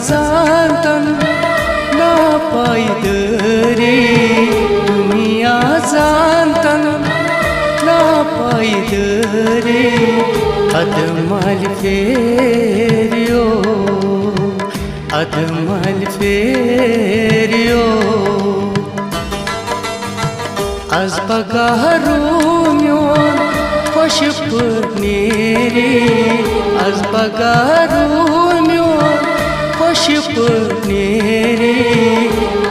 जानतन ना पाइदरे दुनिया जानतन ना पाइदरे अदमल फेरियो अदमल फेरियो Az bagarum hoş purneri Az bagarum hoş purneri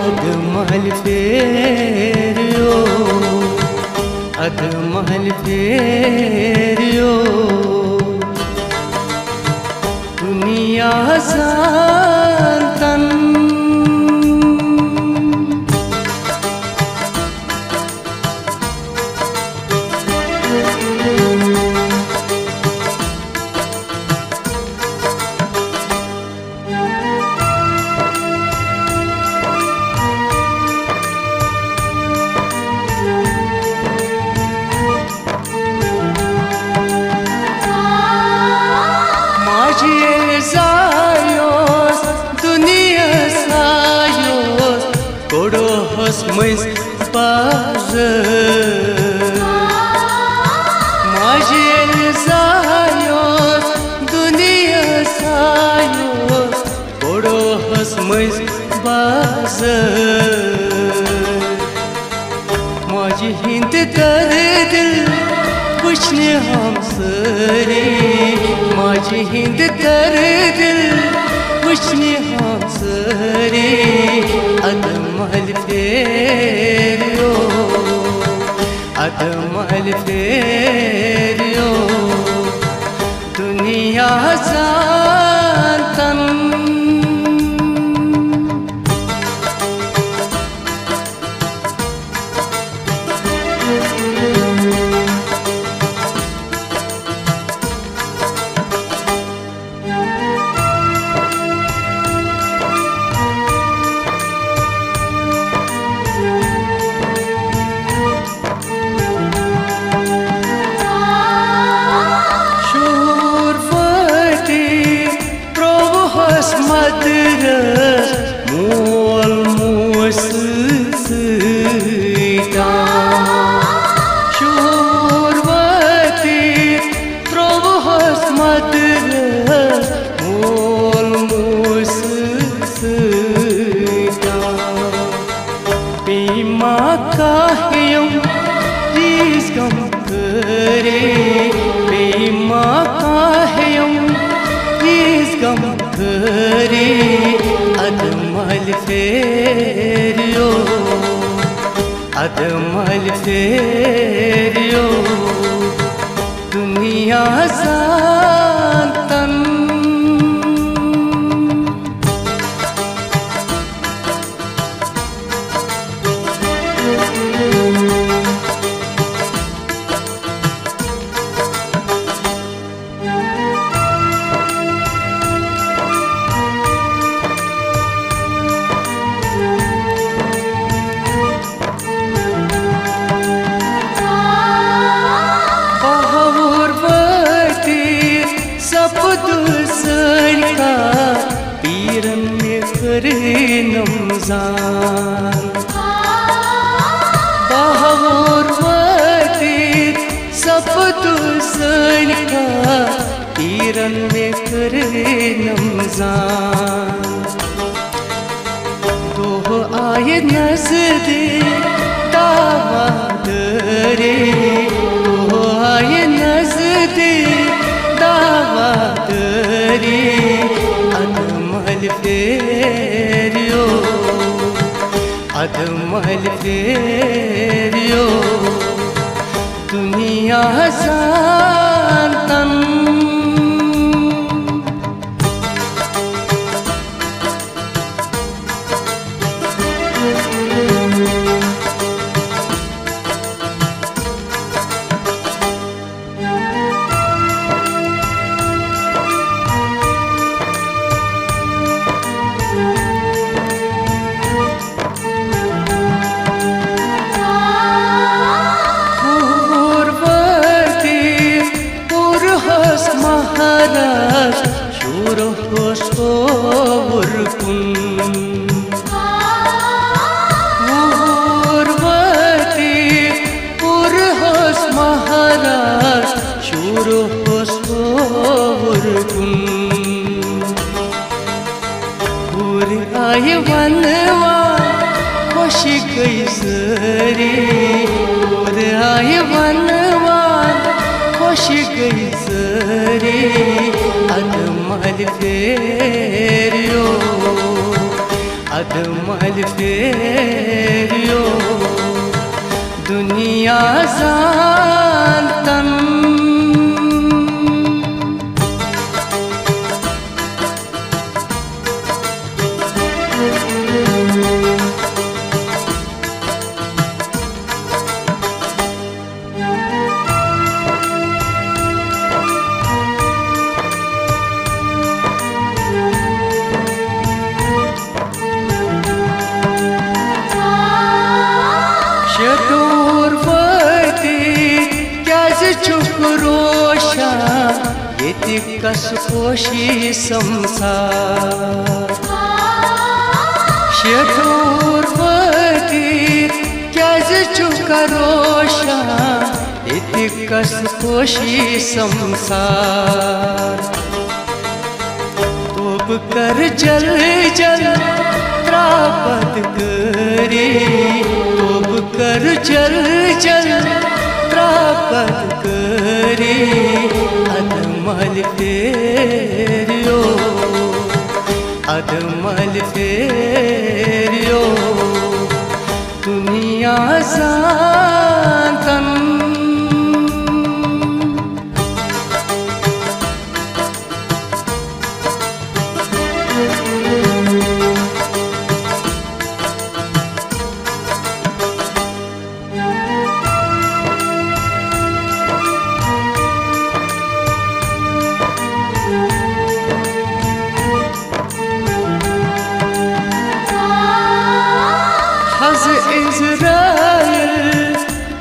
Admal feriyo Admal feriyo Dünya zantan Zayos, dunia sayos, kodos mais bazar. Majel zayos, dunia sayos, kodos mais bazar. Maj hind dardil, kuchne hum sare. Maj hind dardil, kuchne hum sare. Admal feriyo, admal feriyo. Dünya zantan. Madras mol musita Shurvati Prabhas Madras mol musita Pima kahiyam rizqam kare Pima kahiyam rizqam kare admal feriyo admal feriyo dünya zantan Piran में करे नमजान बहावर वतीर सपतु सनका पीरन में करे नमजान तो आए नजदीक दावदरे तो आए नजदीक दावदरे admal feriyo admal feriyo dünya zantan आए वनवा खुश गई सारी, और आए वनवा खुश गई सारी। अदमल फेरियो, अदमल फेरियो, दुनिया जानतन। शतूर वती क्याज चुक रोशा, ये कस पोशी संसार। शतूर वती क्याज चुक रोशा, ये कस पोशी संसार। तोब कर जल जल त्रापत करी, तोब कर जल जल त्रापत करी। अदमल फेरियो, अदमल फेरियो, दुनिया जानतन। हज इज़राइल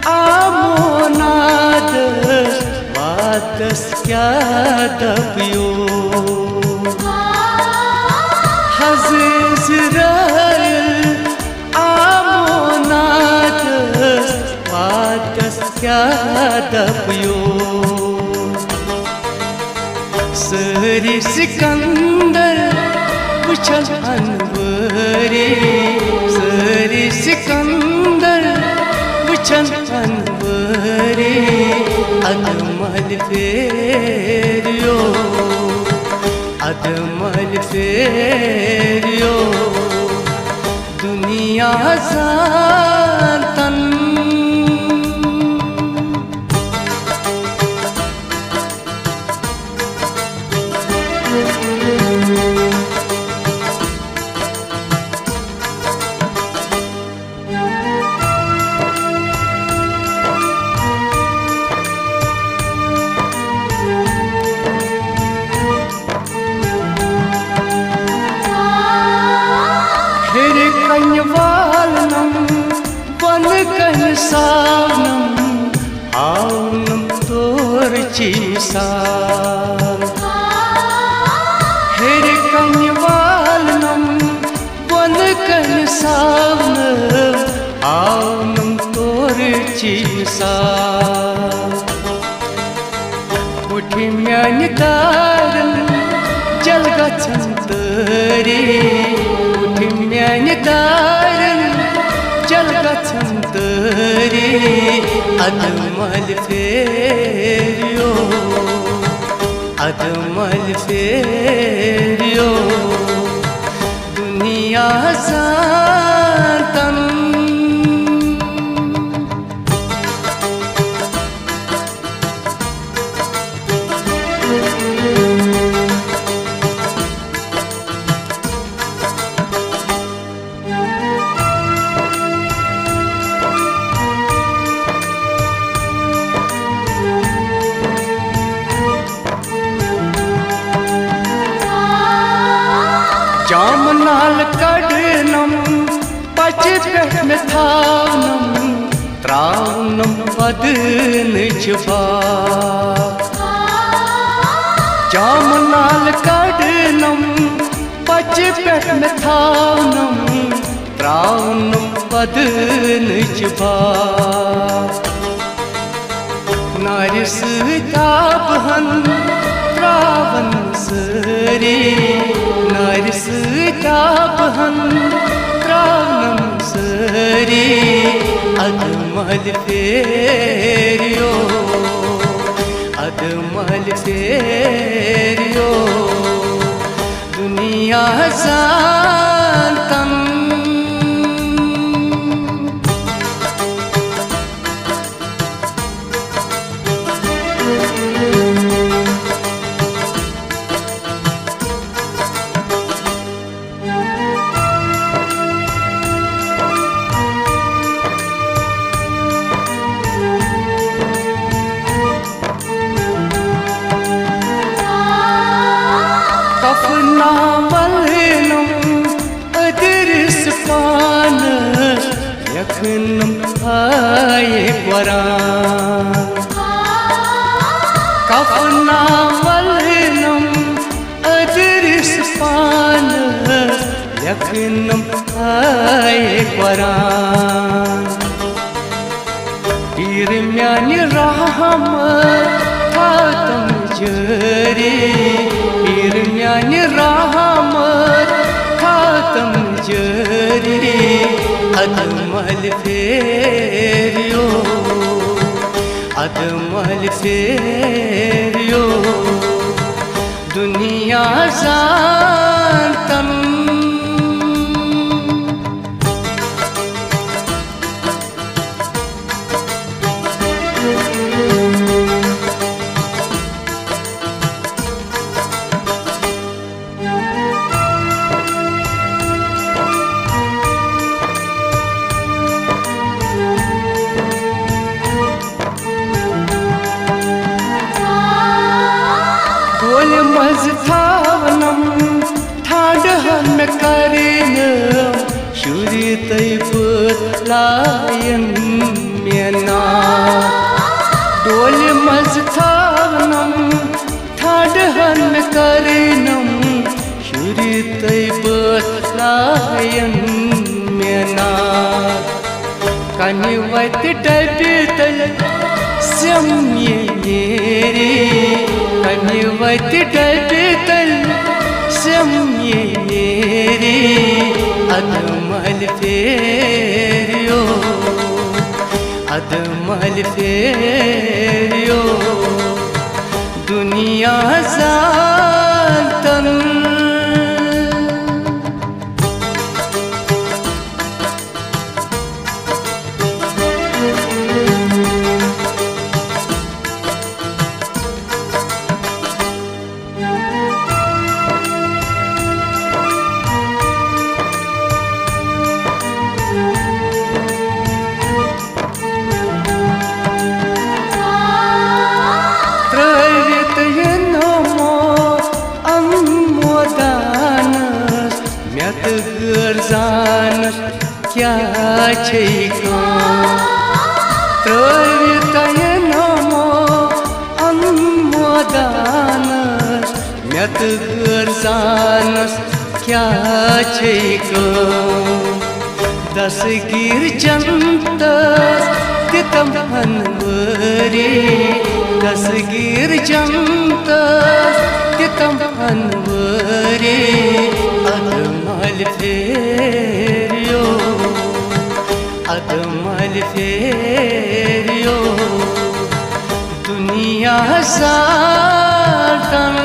आमोनाद वादस क्या दबियो। हज इज़राइल आमोनाद वादस क्या दबियो। सरी सिकंदर उछल अनवरी, सरी सिकंदर उछल अनवरी। अदमल फेरियो, अदमल फेरियो, दुनिया जानतन। कन्यवालनम वन कन सावनम, आउनम तोर चीसार। हेर कन्यवालनम वन कन सावनम, आउनम तोर चीसार। उठी म्यान दारन जल गछन तरी, म्यान दारन जल गछन तरी। अदमल फेरियो, अदमल फेरियो, दुनिया जानतन। जामनाल कड़नम पच में थावनम, त्रावनम वदन छुपा। जामनाल कड़नम पच में थावनम, त्रावनम वदन छुपा। नारिस तापहन त्रावन सरी, नारिस किताबहन त्रावनम सरी अदमल फेरियो अदमल फेरियो दुनिया जानतन कफनावलनम अदरस पान यखनम आए कुरान कफनावलनम अदरस पान यखनम आए कुरान तीर म्यान रहम थातम जरी पीर म्यान रहमत खातम जरी अदमल फेरियो अदमल फेरियो दुनिया जानतन मजथावनम ठाडहन करेन शुरी तैपत लायन मेना डोल मजथावनम ठाडहन करेनम शुरी तैपत लायन मेना कनिवत डबितल सम्ये मेरे कनिवत डबितल सम्ये मेरे अदमल फेरियो अदमल फेरियो दुनिया जानतन जानस क्या छैको त्रितयनमो अन्मोदानस म्यत जानस क्या छैको दसगिर जंत तितम अनवरी दसगिर जंत तितम अनवरी अदमल फेरियो अदमल फेरियो दुनिया जानतन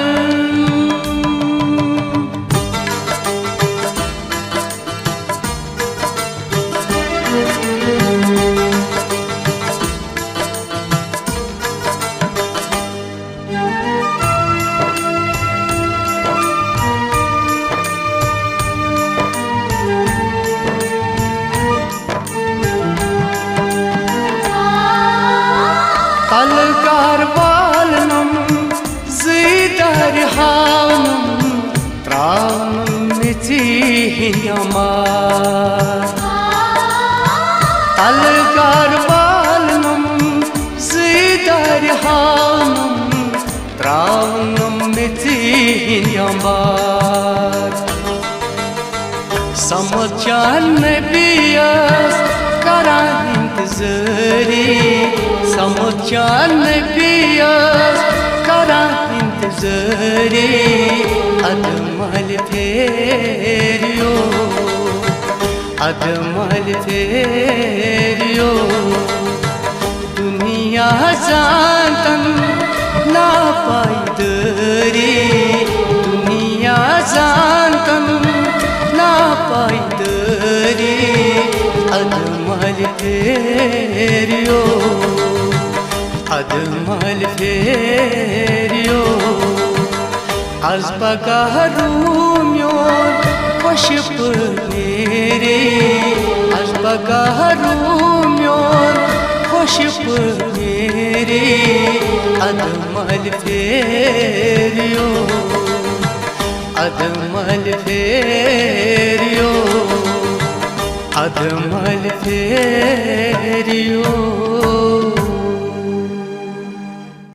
अलकार वालनम ज़ीदर हावनम त्रावनम निचिहियमार अलकार वालनम ज़ीदर हावनम त्रावनम निचिहियमार समझान नबियस करान इंतज़ारी समझान नबियस करान इंतज़ारी गुजरे अदमल फेरियो अदमल फेरियो दुनिया जानतन ना पाइदरे दुनिया जानतन ना पाइदरे अदमल फेरियो अदमल फेरियो आज पगारूम्यो खुशप मेरे आज पगारूम्यो खुशप मेरे अदमल फेरियो अदमल फेरियो अदमल फेरियो।